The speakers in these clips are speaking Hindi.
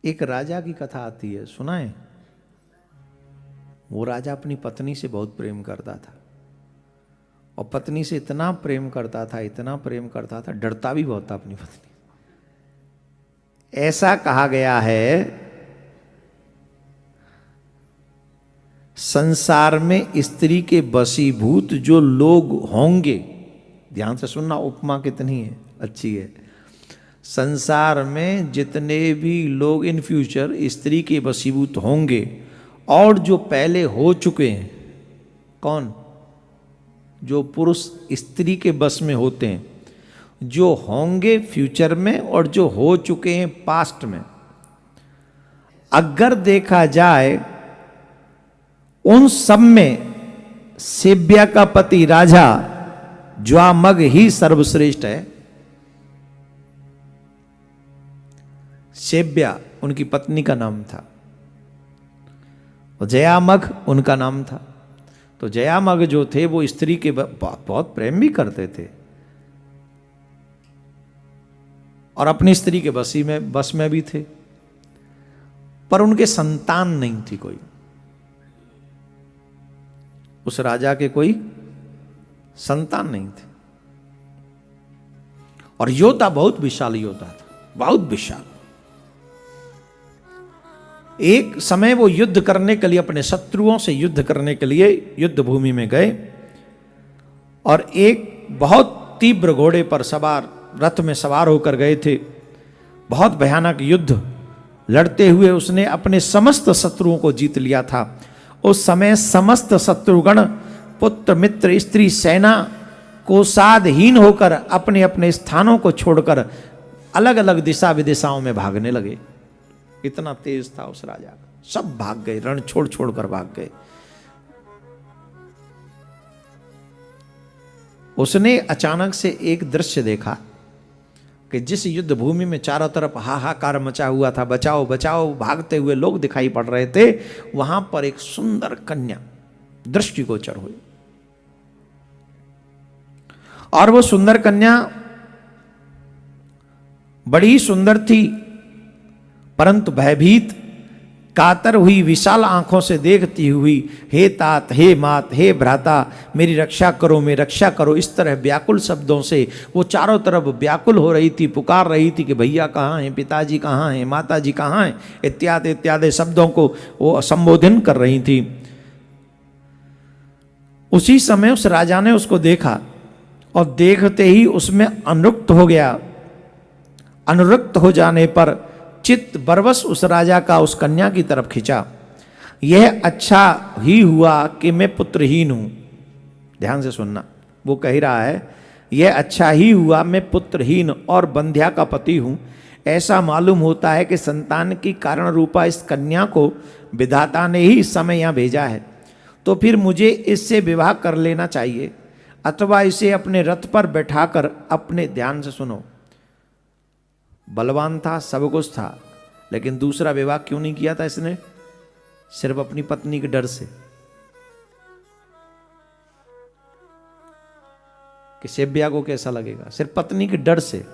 एक राजा की कथा आती है, सुना है? वो राजा अपनी पत्नी से बहुत प्रेम करता था और पत्नी से इतना प्रेम करता था, इतना प्रेम करता था, डरता भी बहुत था अपनी पत्नी। ऐसा कहा गया है संसार में स्त्री के वशीभूत जो लोग होंगे, ध्यान से सुनना, उपमा कितनी है अच्छी है। संसार में जितने भी लोग इन फ्यूचर स्त्री के वशीभूत होंगे और जो पहले हो चुके हैं, कौन? जो पुरुष स्त्री के बस में होते हैं, जो होंगे फ्यूचर में और जो हो चुके हैं पास्ट में, अगर देखा जाए उन सब में सेव्या का पति राजा ज्वामग ही सर्वश्रेष्ठ है। सेव्या उनकी पत्नी का नाम था और जयामग उनका नाम था। तो जयामग जो थे वो स्त्री के बहुत प्रेम भी करते थे और अपनी स्त्री के बस में भी थे, पर उनके संतान नहीं थी कोई। उस राजा के कोई संतान नहीं थे और योद्धा बहुत विशाल योद्धा था, बहुत विशाल। एक समय वो युद्ध करने के लिए, अपने शत्रुओं से युद्ध करने के लिए युद्ध भूमि में गए और एक बहुत तीव्र घोड़े पर सवार, रथ में सवार होकर गए थे। बहुत भयानक युद्ध लड़ते हुए उसने अपने समस्त शत्रुओं को जीत लिया था। उस समय समस्त शत्रुगण, पुत्र मित्र स्त्री सेना को साधहीन होकर अपने अपने स्थानों को छोड़कर अलग अलग दिशा विदिशाओं में भागने लगे। इतना तेज था उस राजा का, सब भाग गए, रण छोड़ छोड़ कर भाग गए। उसने अचानक से एक दृश्य देखा कि जिस युद्ध भूमि में चारों तरफ हाहाकार मचा हुआ था, बचाओ बचाओ भागते हुए लोग दिखाई पड़ रहे थे, वहां पर एक सुंदर कन्या दृष्टिगोचर हुई और वो सुंदर कन्या बड़ी सुंदर थी, परंतु भयभीत कातर हुई, विशाल आंखों से देखती हुई, हे तात, हे मात, हे भ्राता, मेरी रक्षा करो, मेरी रक्षा करो, इस तरह व्याकुल शब्दों से वो चारों तरफ व्याकुल हो रही थी, पुकार रही थी कि भैया कहाँ हैं, पिताजी कहाँ हैं, माताजी कहाँ हैं, इत्यादि इत्यादि शब्दों को वो संबोधन कर रही थी। उसी समय उस राजा ने उसको देखा और देखते ही उसमें अनुरक्त हो गया। अनुरक्त हो जाने पर चित्त बरवश उस राजा का उस कन्या की तरफ खिंचा। यह अच्छा ही हुआ कि मैं पुत्रहीन हूं। ध्यान से सुनना, वो कह रहा है यह अच्छा ही हुआ मैं पुत्रहीन और बंध्या का पति हूं। ऐसा मालूम होता है कि संतान की कारण रूपा इस कन्या को विधाता ने ही इस समय यहां भेजा है, तो फिर मुझे इससे विवाह कर लेना चाहिए अथवा इसे अपने रथ पर बैठाकर अपने, ध्यान से सुनो, बलवान था, सब कुछ था, लेकिन दूसरा विवाह क्यों नहीं किया था इसने? सिर्फ अपनी पत्नी के डर से कि सेव्या को कैसा लगेगा, सिर्फ पत्नी के डर से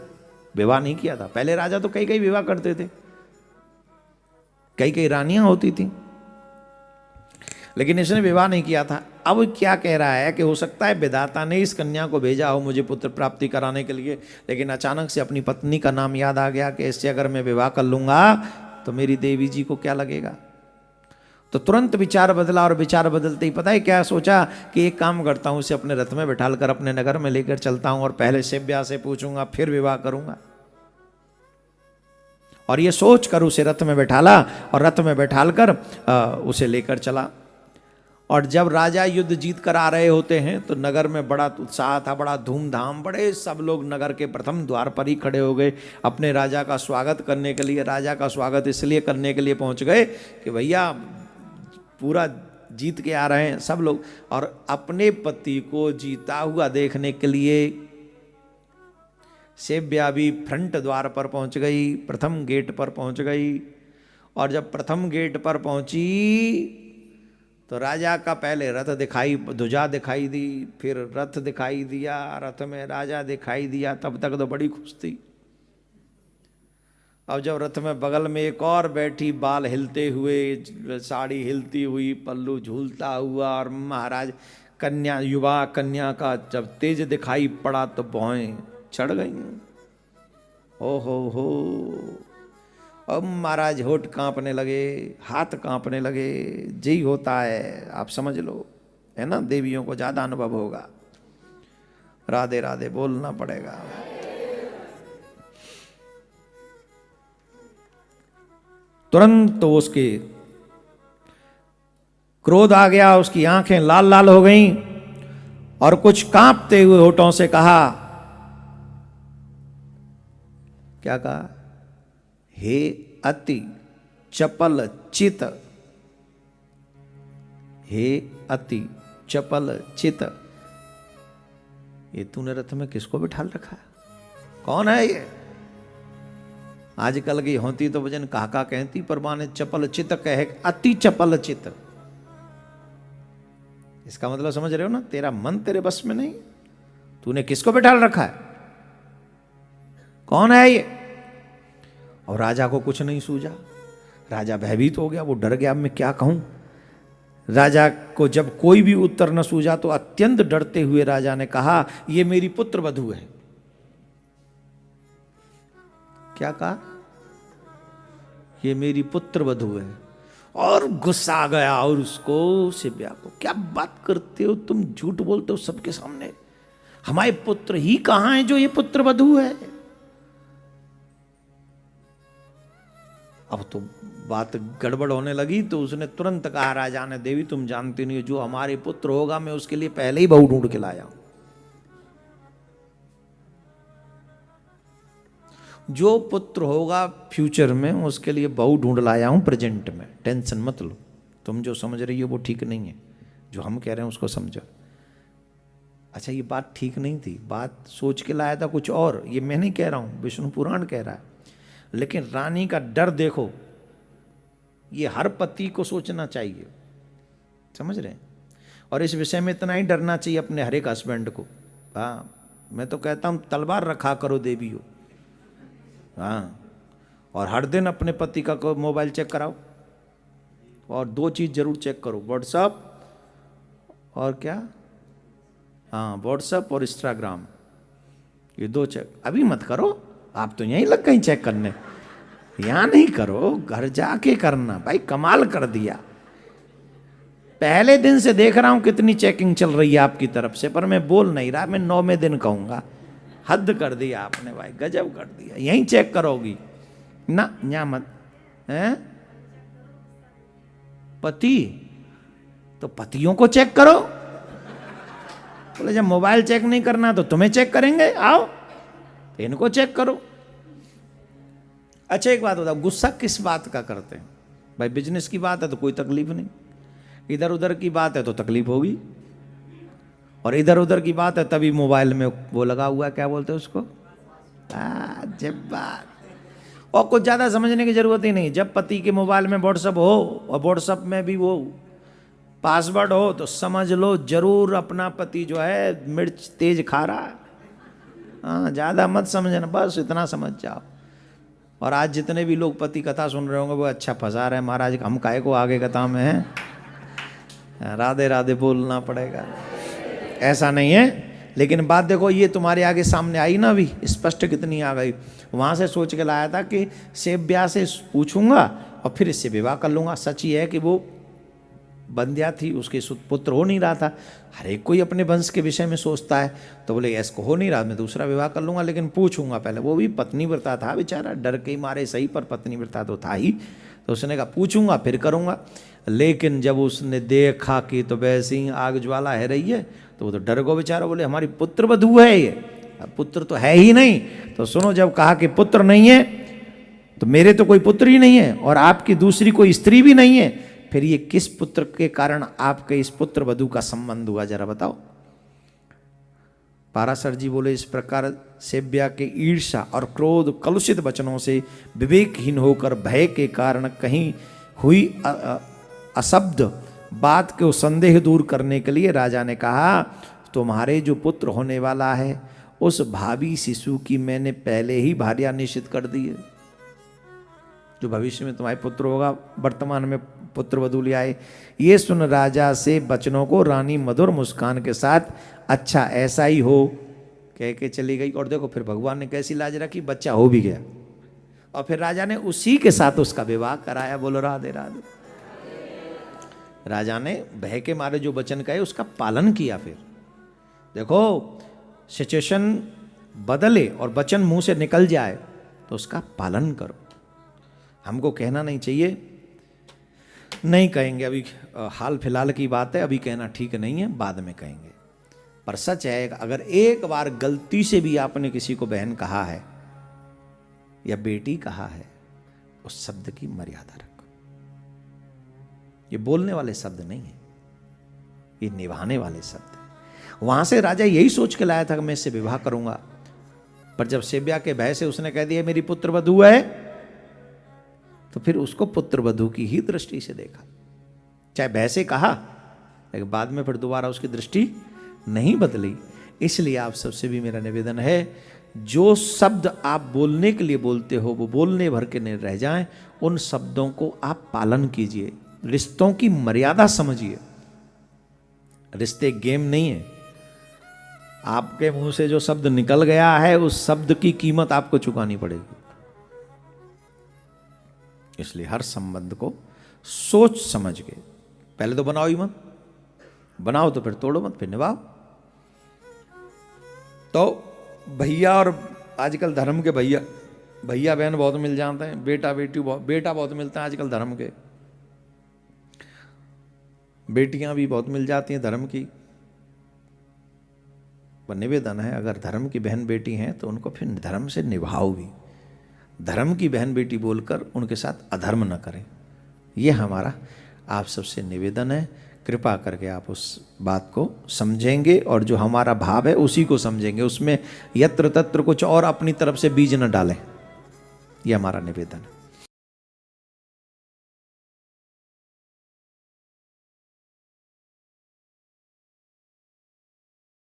विवाह नहीं किया था। पहले राजा तो कई कई विवाह करते थे, कई कई रानियां होती थी, लेकिन इसने विवाह नहीं किया था। अब क्या कह रहा है कि हो सकता है विधाता ने इस कन्या को भेजा हो मुझे पुत्र प्राप्ति कराने के लिए, लेकिन अचानक से अपनी पत्नी का नाम याद आ गया कि इससे अगर मैं विवाह कर लूंगा तो मेरी देवी जी को क्या लगेगा। तो तुरंत विचार बदला और विचार बदलते ही पता है क्या सोचा कि एक काम करता हूं, इसे अपने रथ में बैठाकर अपने नगर में लेकर चलता हूं और पहले सेव्या से पूछूंगा फिर विवाह करूंगा। और ये सोच कर उसे रथ में बैठाला और रथ में बैठालकर उसे लेकर चला। और जब राजा युद्ध जीत कर आ रहे होते हैं तो नगर में बड़ा उत्साह था, बड़ा धूमधाम, बड़े सब लोग नगर के प्रथम द्वार पर ही खड़े हो गए अपने राजा का स्वागत करने के लिए। राजा का स्वागत इसलिए करने के लिए पहुंच गए कि भैया पूरा जीत के आ रहे हैं सब लोग, और अपने पति को जीता हुआ देखने के लिए सेव्या भी फ्रंट द्वार पर पहुंच गई, प्रथम गेट पर पहुंच गई। और जब प्रथम गेट पर पहुंची तो राजा का पहले रथ दिखाई, ध्वजा दिखाई दी, फिर रथ दिखाई दिया, रथ में राजा दिखाई दिया। तब तक तो बड़ी खुश थी। अब जब रथ में बगल में एक और बैठी, बाल हिलते हुए, साड़ी हिलती हुई, पल्लू झूलता हुआ, और महाराज कन्या, युवा कन्या का जब तेज दिखाई पड़ा तो भौएं चढ़ गई। ओ हो, अब महाराज होठ कांपने लगे, हाथ कांपने लगे। जी होता है, आप समझ लो, है ना, देवियों को ज्यादा अनुभव होगा। राधे राधे बोलना पड़ेगा। तुरंत तो उसके क्रोध आ गया, उसकी आंखें लाल लाल हो गईं और कुछ कांपते हुए होठों से कहा, क्या कहा? हे अति चपल चित, हे अति चपल चित, ये तूने रथ में किसको बिठा रखा है? कौन है ये? आजकल की होती तो वजन काका कहती, पर माने चपल चित कहे, अति चपल चित। इसका मतलब समझ रहे हो ना, तेरा मन तेरे बस में नहीं, तूने किसको बिठा रखा है? कौन है ये? और राजा को कुछ नहीं सूझा, राजा भयभीत हो गया, वो डर गया, अब मैं क्या कहूं। राजा को जब कोई भी उत्तर न सूझा तो अत्यंत डरते हुए राजा ने कहा, ये मेरी पुत्र वधू है। क्या कहा? ये मेरी पुत्र वधू है। और गुस्सा आ गया और उसको, शिव्या को, क्या बात करते हो तुम, झूठ बोलते हो सबके सामने, हमारे पुत्र ही कहां है जो ये पुत्र वधू है? अब तो बात गड़बड़ होने लगी, तो उसने तुरंत कहा, राजा ने, देवी तुम जानती नहीं हो, जो हमारे पुत्र होगा मैं उसके लिए पहले ही बहू ढूंढ के लाया हूं। जो पुत्र होगा फ्यूचर में उसके लिए बहू ढूंढ लाया हूं प्रेजेंट में, टेंशन मत लो। तुम जो समझ रही हो वो ठीक नहीं है, जो हम कह रहे हैं उसको समझो। अच्छा, ये बात ठीक नहीं थी, बात सोच के लाया था कुछ और, ये मैं नहीं कह रहा हूं, विष्णु पुराण कह रहा है। लेकिन रानी का डर देखो, ये हर पति को सोचना चाहिए, समझ रहे हैं? और इस विषय में इतना ही डरना चाहिए अपने हर एक हस्बैंड को। हाँ, मैं तो कहता हूं तलवार रखा करो देवी हो। हाँ, और हर दिन अपने पति का मोबाइल चेक कराओ, और दो चीज़ जरूर चेक करो, व्हाट्सअप और क्या, हाँ व्हाट्सअप और इंस्टाग्राम, ये दो चेक। अभी मत करो, आप तो यहीं लग गई चेक करने, यहाँ नहीं करो, घर जाके करना। भाई कमाल कर दिया, पहले दिन से देख रहा हूँ कितनी चेकिंग चल रही है आपकी तरफ से, पर मैं बोल नहीं रहा, मैं 9वें दिन कहूँगा। हद कर दिया आपने भाई, गजब कर दिया, यहीं चेक करोगी ना, यहाँ मत हैं। पति तो पतियों को चेक करो, बोले जब मोबाइल चेक नहीं करना तो तुम्हें चेक करेंगे, आओ इनको चेक करो। अच्छा एक बात बताओ, गुस्सा किस बात का करते हैं? भाई बिजनेस की बात है तो कोई तकलीफ नहीं, इधर उधर की बात है तो तकलीफ होगी, और इधर उधर की बात है तभी मोबाइल में वो लगा हुआ है, क्या बोलते हैं उसको, जब बात। और कुछ ज़्यादा समझने की जरूरत ही नहीं, जब पति के मोबाइल में व्हाट्सअप हो और व्हाट्सअप में भी वो पासवर्ड हो तो समझ लो जरूर अपना पति जो है मिर्च तेज खा रहा है। हाँ, ज़्यादा मत समझना, बस इतना समझ जाओ। और आज जितने भी लोग पति कथा सुन रहे होंगे वो अच्छा फंसा रहे हैं, महाराज हम काहे को आगे कथा में हैं। राधे राधे बोलना पड़ेगा, ऐसा नहीं है। लेकिन बात देखो, ये तुम्हारे आगे सामने आई ना, अभी स्पष्ट कितनी आ गई। वहाँ से सोच के लाया था कि सेव्या से पूछूंगा और फिर इससे विवाह कर लूँगा। सच ही है कि वो बंध्या थी, उसके पुत्र हो नहीं रहा था। हर एक कोई अपने वंश के विषय में सोचता है, तो बोले इसको हो नहीं रहा, मैं दूसरा विवाह कर लूँगा, लेकिन पूछूंगा पहले। वो भी पत्नी व्रता था बेचारा, डर के मारे सही, पर पत्नी व्रता तो था ही। तो उसने कहा पूछूंगा फिर करूँगा। लेकिन जब उसने देखा कि तो वैसे ही आग ज्वाला है रही है, तो वो तो डर गो बेचारा, बोले हमारी पुत्र वधू है ये, पुत्र तो है ही नहीं। तो सुनो, जब कहा कि पुत्र नहीं है तो मेरे तो कोई पुत्र ही नहीं है और आपकी दूसरी कोई स्त्री भी नहीं है, फिर ये किस पुत्र के कारण आपके इस पुत्र वधू का संबंध हुआ, जरा बताओ। पाराशर जी बोले, इस प्रकार सेव्या के ईर्ष्या और क्रोध कलुषित वचनों से विवेकहीन होकर भय के कारण कहीं हुई अशब्द बात को संदेह दूर करने के लिए राजा ने कहा, तुम्हारे जो पुत्र होने वाला है उस भावी शिशु की मैंने पहले ही भार्या निश्चित कर दी है। जो भविष्य में तुम्हारे पुत्र होगा, वर्तमान में पुत्र वधू ले आए। ये सुन राजा से वचनों को रानी मधुर मुस्कान के साथ अच्छा ऐसा ही हो कह के चली गई। और देखो फिर भगवान ने कैसी लाज रखी, बच्चा हो भी गया। और फिर राजा ने उसी के साथ उसका विवाह कराया। बोलो राधे राधे। राजा ने भय के मारे जो वचन कहे उसका पालन किया। फिर देखो सिचुएशन बदले और वचन मुंह से निकल जाए तो उसका पालन करो। हमको कहना नहीं चाहिए, नहीं कहेंगे अभी, हाल फिलहाल की बात है, अभी कहना ठीक नहीं है, बाद में कहेंगे। पर सच है, अगर एक बार गलती से भी आपने किसी को बहन कहा है या बेटी कहा है, उस शब्द की मर्यादा रखो। ये बोलने वाले शब्द नहीं है, ये निभाने वाले शब्द है। वहां से राजा यही सोच के लाया था कि मैं इससे विवाह करूंगा, पर जब सेव्या के भय से उसने कह दिया मेरी पुत्र वधू है, तो फिर उसको पुत्र वधू की ही दृष्टि से देखा। चाहे भय से कहा, लेकिन बाद में फिर दोबारा उसकी दृष्टि नहीं बदली। इसलिए आप सबसे भी मेरा निवेदन है, जो शब्द आप बोलने के लिए बोलते हो वो बोलने भर के नहीं रह जाएं। उन शब्दों को आप पालन कीजिए, रिश्तों की मर्यादा समझिए। रिश्ते गेम नहीं है। आपके मुंह से जो शब्द निकल गया है उस शब्द की कीमत आपको चुकानी पड़ेगी। इसलिए हर संबंध को सोच समझ के, पहले तो बनाओ ही मत, बनाओ तो फिर तोड़ो मत, फिर निभाओ। तो भैया और आजकल धर्म के भैया बहन बहुत मिल जाते हैं, बेटा बहुत मिलता है आजकल धर्म के, बेटियां भी बहुत मिल जाती हैं धर्म की। पर निवेदन है, अगर धर्म की बहन बेटी हैं तो उनको फिर धर्म से निभाओ भी। धर्म की बहन बेटी बोलकर उनके साथ अधर्म न करें। यह हमारा आप सबसे निवेदन है। कृपा करके आप उस बात को समझेंगे और जो हमारा भाव है उसी को समझेंगे, उसमें यत्र तत्र कुछ और अपनी तरफ से बीज न डालें। यह हमारा निवेदन है।